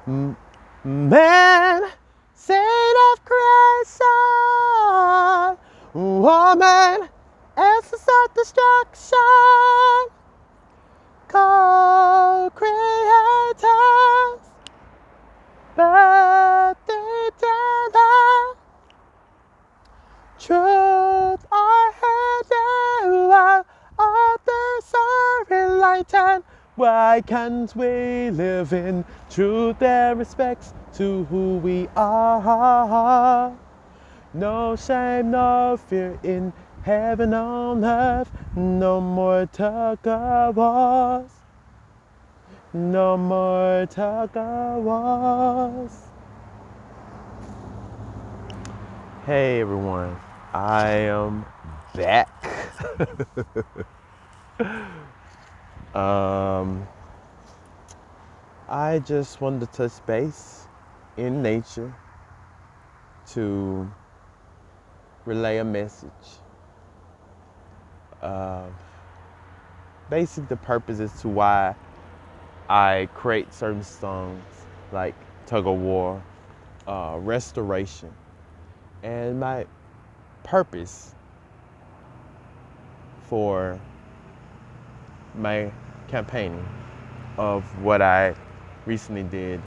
M- Man, saint of creation, woman, essence of destruction, co-creators, birth together, truth are hidden while others are enlightened. Why can't we live in truth and respect to who we are? No shame, no fear in heaven on earth. No more tug of wars. No more tug of wars. Hey everyone, I am back. I just wanted to touch base in nature to relay a message. Basic the purpose as to why I create certain songs like Tug of War, Restoration, and my purpose for my campaigning of what I recently did,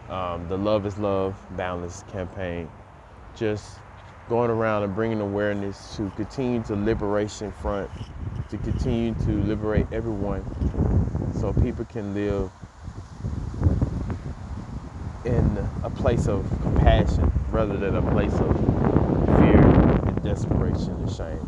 the Love is Love, Boundless campaign, just going around and bringing awareness to continue to liberation front, to continue to liberate everyone so people can live in a place of compassion rather than a place of fear and desperation and shame.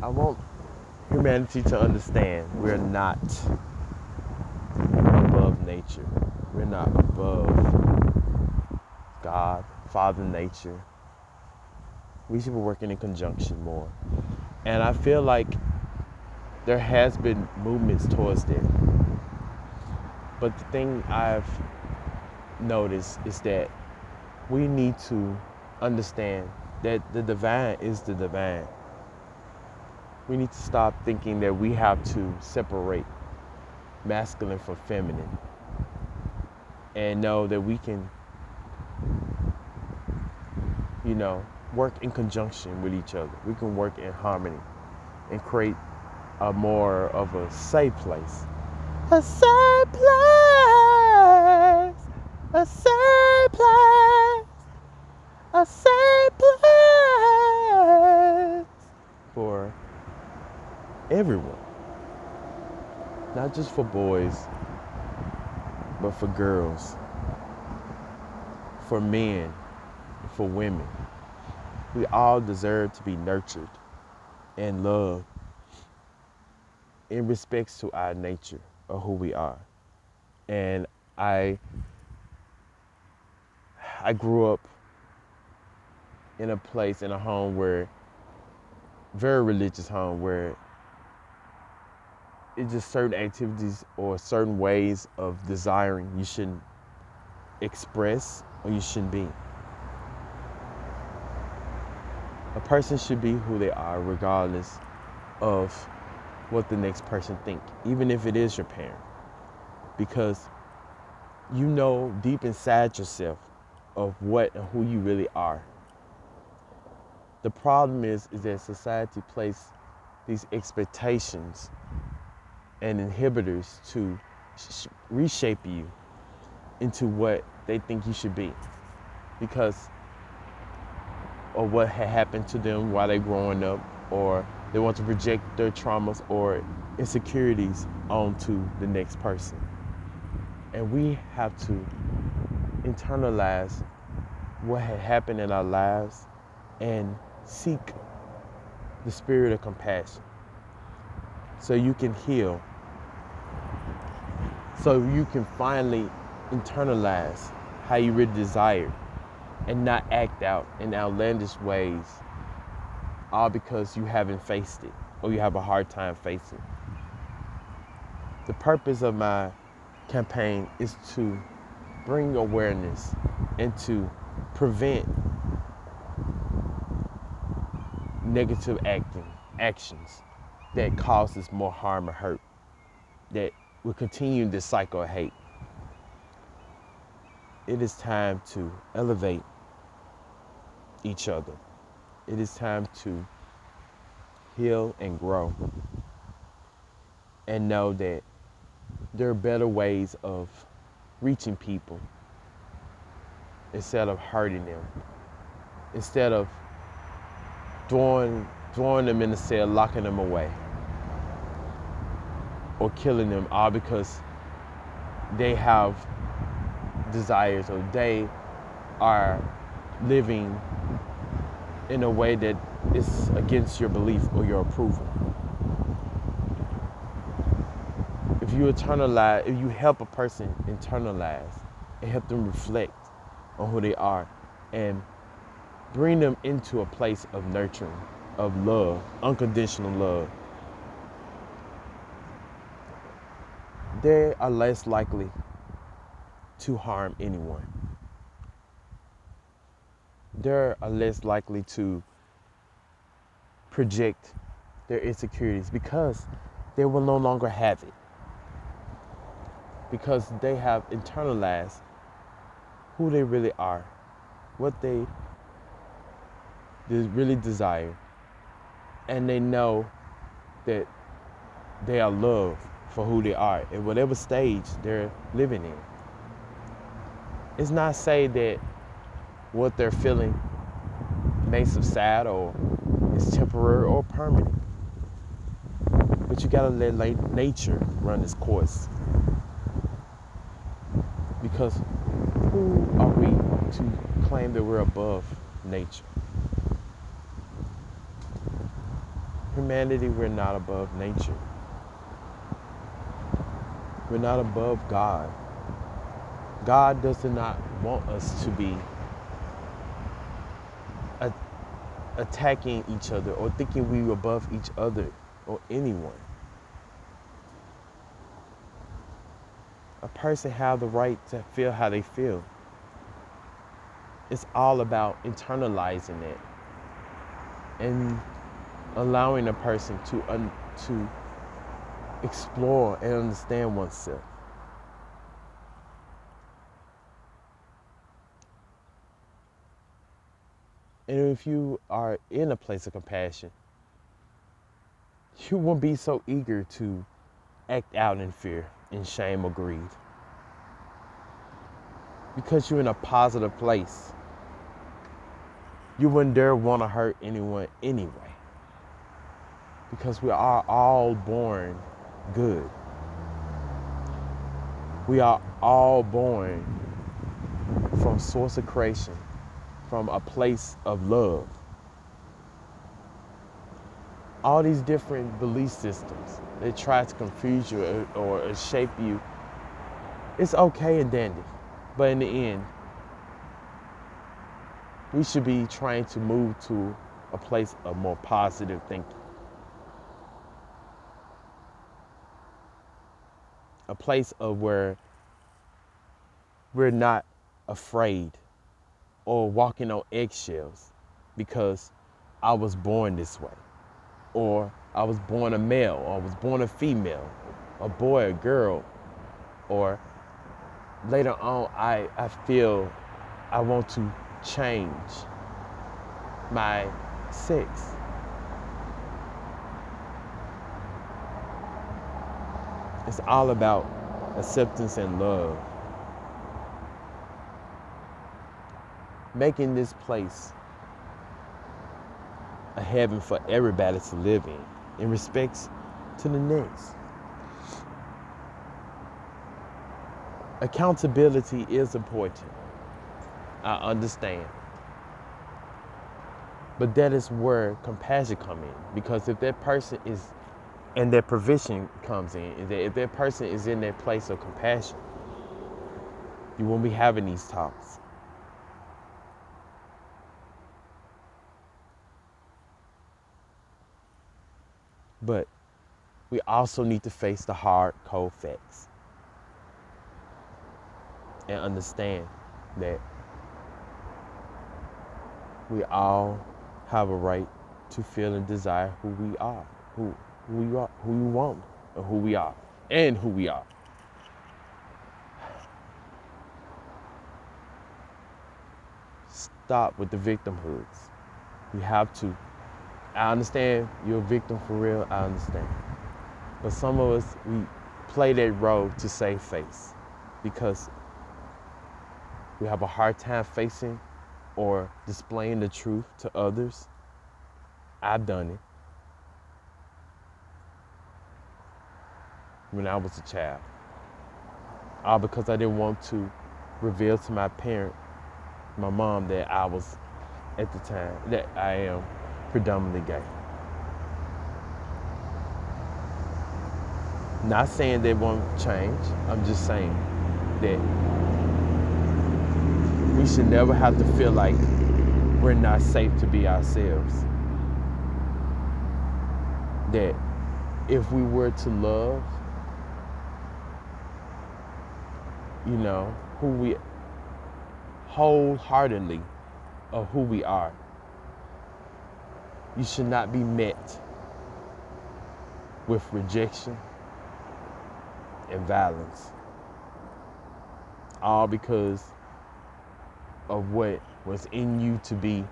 I want humanity to understand we're not above nature. We're not above God, Father Nature. We should be working in conjunction more. And I feel like there has been movements towards that. But the thing I've noticed is that we need to understand that the divine is the divine. We need to stop thinking that we have to separate masculine from feminine and know that we can, work in conjunction with each other. We can work in harmony and create a more of a safe place. A safe place, a safe place, a safe place for everyone. Not just for boys, but for girls, for men, for women. We all deserve to be nurtured and loved in respects to our nature of who we are. And I grew up in a place, in a home very religious home, where it's just certain activities or certain ways of desiring you shouldn't express or you shouldn't be. A person should be who they are regardless of what the next person think, even if it is your parent. Because you know deep inside yourself of what and who you really are. The problem is that society places these expectations and inhibitors to reshape you into what they think you should be because of what had happened to them while they're growing up, or they want to project their traumas or insecurities onto the next person. And we have to internalize what had happened in our lives and seek the spirit of compassion so you can heal, so you can finally internalize how you really desire and not act out in outlandish ways, all because you haven't faced it or you have a hard time facing it. The purpose of my campaign is to bring awareness and to prevent negative actions that causes more harm or hurt, that we're continuing this cycle of hate. It is time to elevate each other. It is time to heal and grow and know that there are better ways of reaching people instead of hurting them, instead of throwing them in the cell, locking them away, or killing them, all because they have desires or they are living in a way that is against your belief or your approval. If you help a person internalize and help them reflect on who they are and bring them into a place of nurturing, of love, unconditional love, they are less likely to harm anyone. They are less likely to project their insecurities because they will no longer have it. Because they have internalized who they really are, what they really desire, and they know that they are loved for who they are at whatever stage they're living in. It's not say that what they're feeling makes them sad or is temporary or permanent, but you gotta let nature run its course. Because who are we to claim that we're above nature? Humanity, we're not above nature. We're not above God. God does not want us to be attacking each other or thinking we're above each other or anyone. A person has the right to feel how they feel. It's all about internalizing it and allowing a person to explore and understand oneself. And if you are in a place of compassion, you won't be so eager to act out in fear, in shame, or greed. Because you're in a positive place, you wouldn't dare want to hurt anyone anyway. Because we are all born good. We are all born from source of creation, from a place of love. All these different belief systems that try to confuse you or shape you, it's okay and dandy. But in the end, we should be trying to move to a place of more positive thinking. A place of where we're not afraid or walking on eggshells because I was born this way, or I was born a male, or I was born a female, a boy, a girl, or later on I feel I want to change my sex. It's all about acceptance and love. Making this place a heaven for everybody to live in respects to the next. Accountability is important. I understand. But that is where compassion comes in. Because if that person is, and that provision comes in, if that person is in that place of compassion, you won't be having these talks. But we also need to face the hard, cold facts and understand that we all have a right to feel and desire who we are, who we want, and who we are. stop with the victimhoods. We have to. I understand you're a victim for real, I understand. But some of us, we play that role to save face because we have a hard time facing or displaying the truth to others. I've done it when I was a child. All because I didn't want to reveal to my parent, my mom, that I was, at the time, that I am predominantly gay. Not saying they won't change. I'm just saying that we should never have to feel like we're not safe to be ourselves. That if we were to love, who we wholeheartedly of who we are, you should not be met with rejection and violence, all because of what was in you to be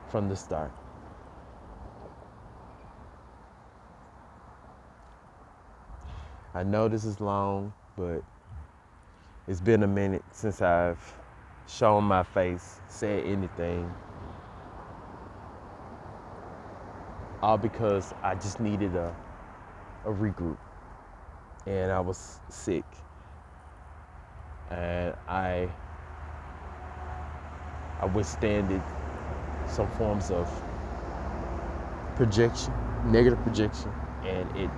from the start. I know this is long, but it's been a minute since I've shown my face, said anything, all because I just needed a regroup. And I was sick. And I withstanded some forms of projection, negative projection, and it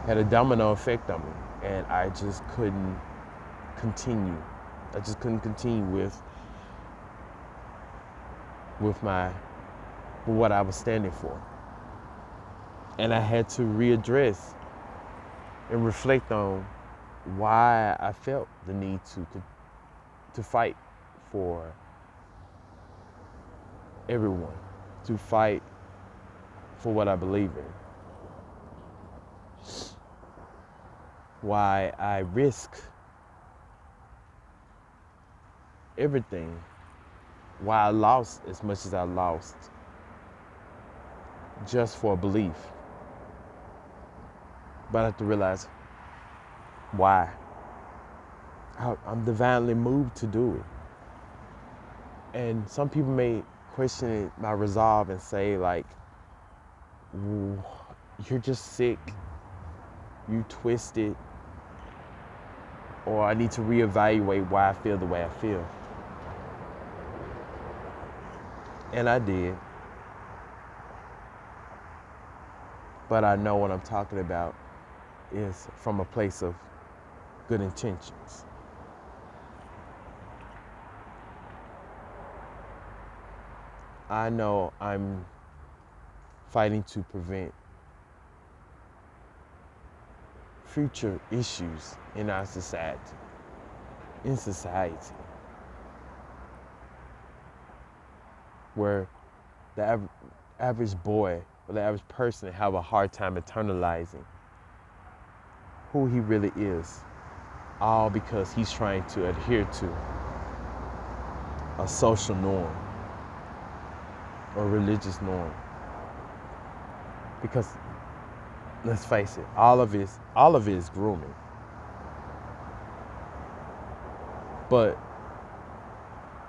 had a domino effect on me. And I just couldn't continue. I just couldn't continue with what I was standing for. And I had to readdress and reflect on why I felt the need to fight for everyone, to fight for what I believe in. Why I risk everything. Why I lost as much as I lost just for a belief. But I have to realize why. I'm divinely moved to do it. And some people may question my resolve and say, like, you're just sick, you twisted, or I need to reevaluate why I feel the way I feel. And I did. But I know what I'm talking about is from a place of good intentions. I know I'm fighting to prevent future issues in our society, where the average boy or the average person have a hard time internalizing who he really is, all because he's trying to adhere to a social norm or religious norm. Because let's face it, all of it is grooming.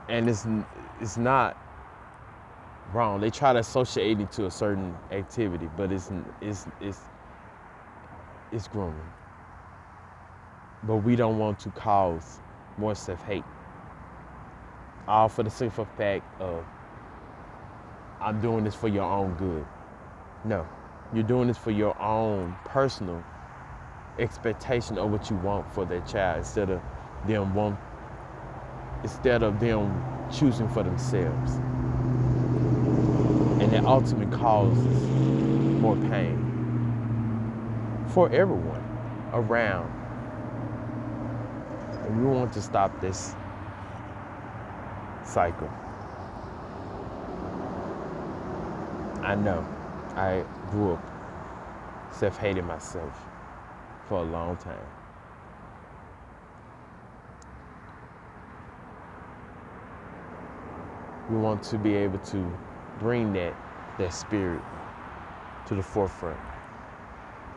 And it's not wrong. They try to associate it to a certain activity, but it's grooming. But we don't want to cause more self-hate. All for the simple fact of, I'm doing this for your own good. No, you're doing this for your own personal expectation of what you want for their child instead of them choosing for themselves. And that ultimately causes more pain for everyone around. And we want to stop this cycle. I know I grew up self-hating myself for a long time. We want to be able to bring that spirit to the forefront.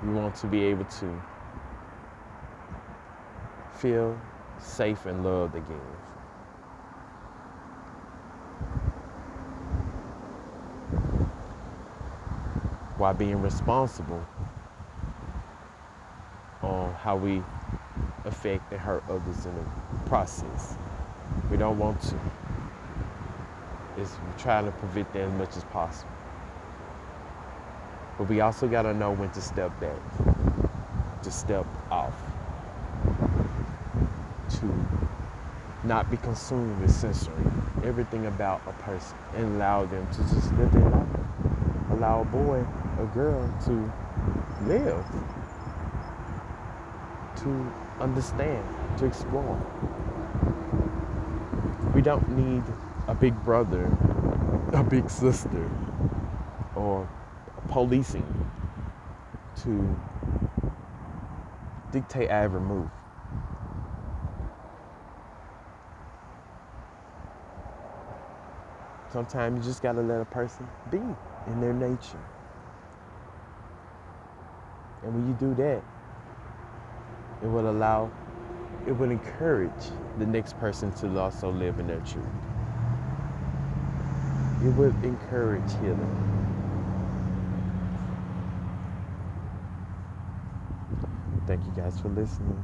We want to be able to feel safe and loved again. While being responsible on how we affect and hurt others in the process. We don't want to. We're trying to prevent that as much as possible. But we also got to know when to step back, to step off, to not be consumed with censoring everything about a person and allow them to just live their life. Allow a boy, a girl to live, to understand, to explore. We don't need a big brother, a big sister, or policing to dictate our every move. Sometimes you just gotta let a person be in their nature. And when you do that, it will encourage the next person to also live in their truth. It will encourage healing. Thank you guys for listening.